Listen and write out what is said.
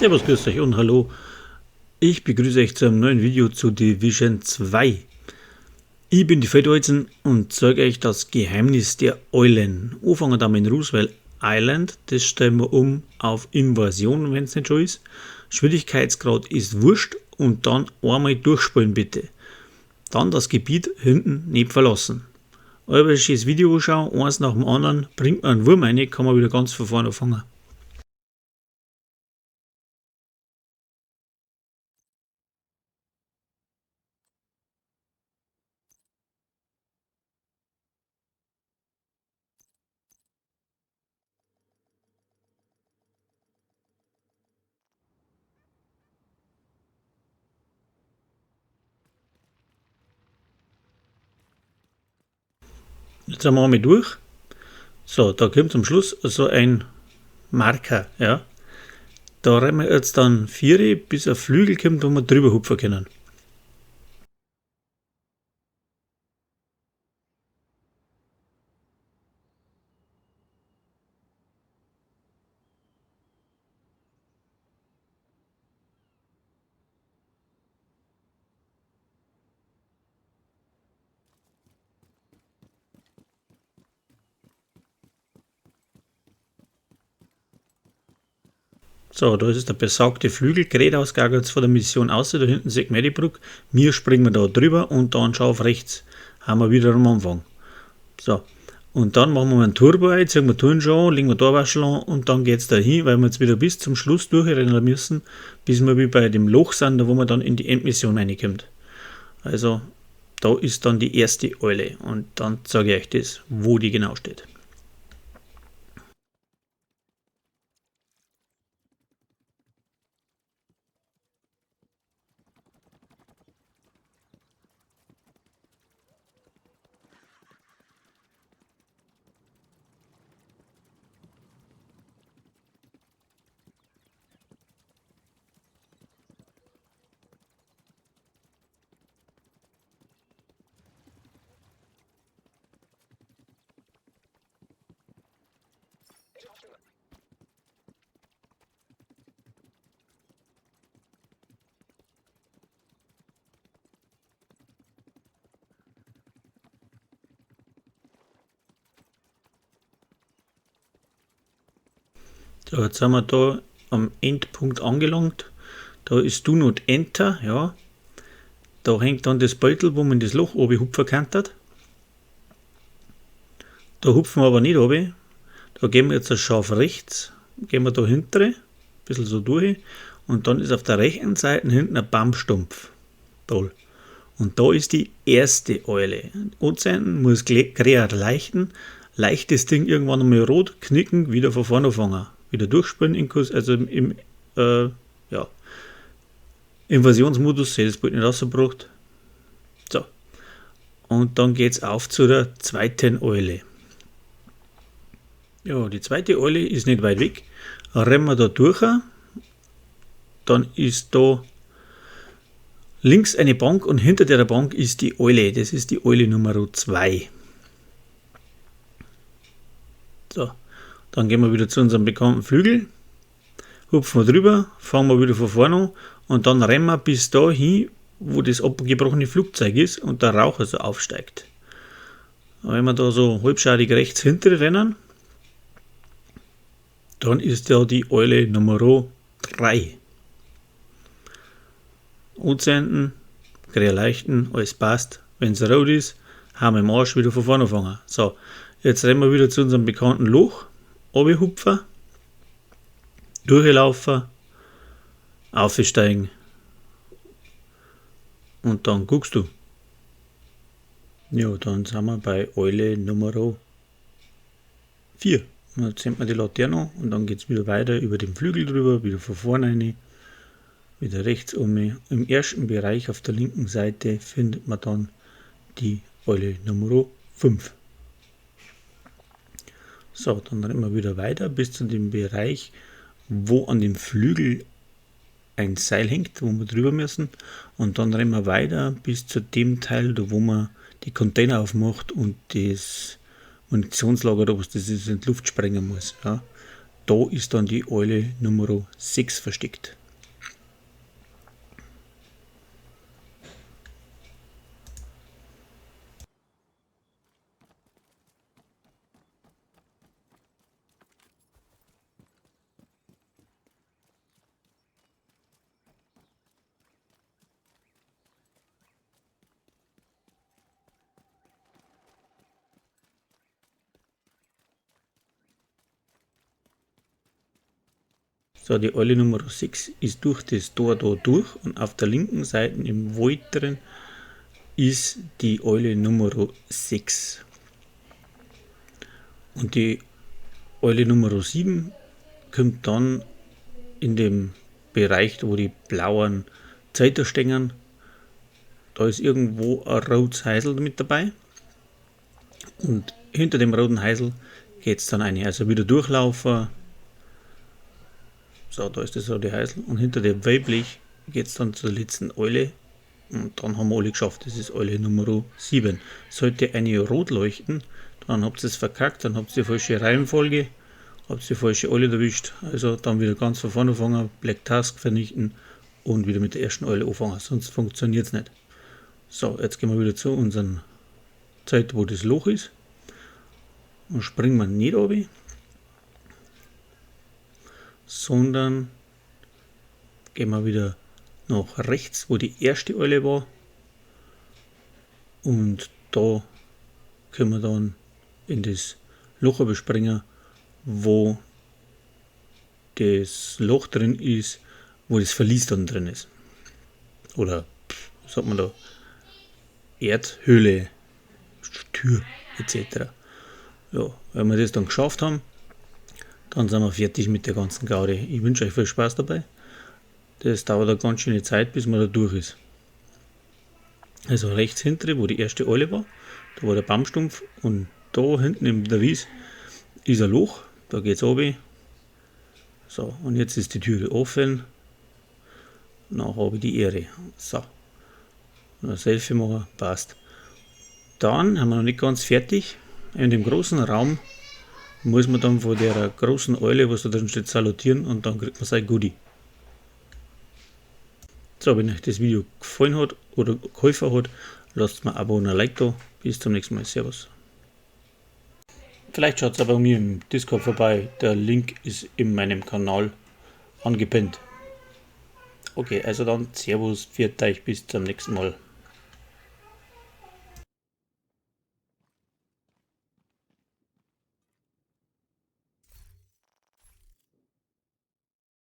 Servus, grüßt euch und hallo. Ich begrüße euch zu einem neuen Video zu Division 2. Ich bin die Feldwalzen und zeige euch das Geheimnis der Eulen. Anfangen wir mit Roosevelt Island, das stellen wir um auf Invasion, wenn es nicht schon ist. Schwierigkeitsgrad ist wurscht und dann einmal durchspielen bitte. Dann das Gebiet hinten nicht verlassen. Aber schönes Video anschauen, eins nach dem anderen, bringt man einen Wurm rein, kann man wieder ganz von vorne anfangen. Jetzt sind wir einmal durch. So, da kommt zum Schluss so ein Marker, ja. Da rennen wir jetzt dann 4 bis ein Flügel kommt, wo wir drüber hupfen können. So, da ist der besagte Flügel, geradeaus jetzt von der Mission aus, da hinten sieht man die Brücke. Wir springen da drüber und dann schau auf rechts. Haben wir wieder am Anfang. So, und dann machen wir einen Turbo ein, ziehen wir Touren schon, legen wir da Waschel an und dann geht es da hin, weil wir jetzt wieder bis zum Schluss durchrennen müssen, bis wir wie bei dem Loch sind, wo man dann in die Endmission reinkommt. Also, da ist dann die erste Eule und dann sage ich euch das, wo die genau steht. So, jetzt sind wir da am Endpunkt angelangt. Da ist Do Not Enter, ja. Da hängt dann das Beutel, wo man das Loch oben hupfen kann. Da hupfen wir aber nicht oben. Da gehen wir jetzt scharf rechts, gehen wir da hinten, ein bisschen so durch. Und dann ist auf der rechten Seite hinten ein Baumstumpf. Toll. Und da ist die erste Eule. Ozean muss gerade leichtes Ding irgendwann einmal rot, knicken, wieder von vorne anfangen. Wieder durchspielen, also im Invasionsmodus, sehe das Bild nicht rausgebracht. So. Und dann geht es auf zu der zweiten Eule. Ja, die zweite Eule ist nicht weit weg. Rennen wir da durch. Dann ist da links eine Bank und hinter der Bank ist die Eule. Das ist die Eule Nummer 2. So. Dann gehen wir wieder zu unserem bekannten Flügel, hupfen wir drüber, fangen wir wieder von vorne an und dann rennen wir bis dahin, wo das abgebrochene Flugzeug ist und der Rauch also aufsteigt. Wenn wir da so halbscharig rechts hinter rennen, dann ist da die Eule Nummer 3. Anzünden, gerade leichten, alles passt. Wenn es rot ist, haben wir im Arsch wieder von vorne anfangen. So, jetzt rennen wir wieder zu unserem bekannten Loch. Runterhupfen, durchlaufen, aufsteigen und dann guckst du. Ja, dann sind wir bei Eule Nummer 4. Dann zieht man die Laterne an und dann geht es wieder weiter über den Flügel drüber, wieder von vorne rein, wieder rechts um. Im ersten Bereich auf der linken Seite findet man dann die Eule Nummer 5. So, dann rennen wir wieder weiter bis zu dem Bereich, wo an dem Flügel ein Seil hängt, wo wir drüber müssen. Und dann rennen wir weiter bis zu dem Teil, wo man die Container aufmacht und das Munitionslager, da was das ist, in die Luft sprengen muss. Ja. da ist dann die Eule Nummer 6 versteckt. So, die Eule Nummer 6 ist durch das Tor da durch und auf der linken Seite im Wald drin ist die Eule Nummer 6. Und die Eule Nummer 7 kommt dann in dem Bereich, wo die blauen Zeiter stehen. Da ist irgendwo ein rotes Heisel mit dabei. Und hinter dem roten Heisel geht es dann eine. Also wieder durchlaufen. So, da ist das rote Heisel. Und hinter dem weiblich geht es dann zur letzten Eule. Und dann haben wir alle geschafft. Das ist Eule Nummer 7. Sollte eine rot leuchten, dann habt ihr es verkackt, dann habt ihr die falsche Reihenfolge, habt ihr die falsche Eule erwischt. Also dann wieder ganz von vorne anfangen, Black Task vernichten und wieder mit der ersten Eule anfangen. Sonst funktioniert es nicht. So, jetzt gehen wir wieder zu unserer Zeit, wo das Loch ist. Und springen wir nicht runter, sondern gehen wir wieder nach rechts, wo die erste Eule war. Und da können wir dann in das Loch bespringen, wo das Loch drin ist, wo das Verlies dann drin ist. Oder, was sagt man da? Erdhöhle, Tür etc. Ja, wenn wir das dann geschafft haben, dann sind wir fertig mit der ganzen Gaude. Ich wünsche euch viel Spaß dabei. Das dauert eine ganz schöne Zeit, bis man da durch ist. Also rechts hinten, wo die erste Eule war, da war der Baumstumpf und da hinten im der Wies ist ein Loch, da geht es runter. So, und jetzt ist die Türe offen. Dann habe ich die Ehre. So, ein Selfie machen, passt. Dann haben wir noch nicht ganz fertig. In dem großen Raum muss man dann von der großen Eule, was da drin steht, salutieren und dann kriegt man sein Goodie. So, wenn euch das Video gefallen hat oder geholfen hat, lasst mir ein Abo und ein Like da. Bis zum nächsten Mal. Servus. Vielleicht schaut es aber bei mir im Discord vorbei. Der Link ist in meinem Kanal angepinnt. Okay, also dann Servus, pfiat euch, bis zum nächsten Mal.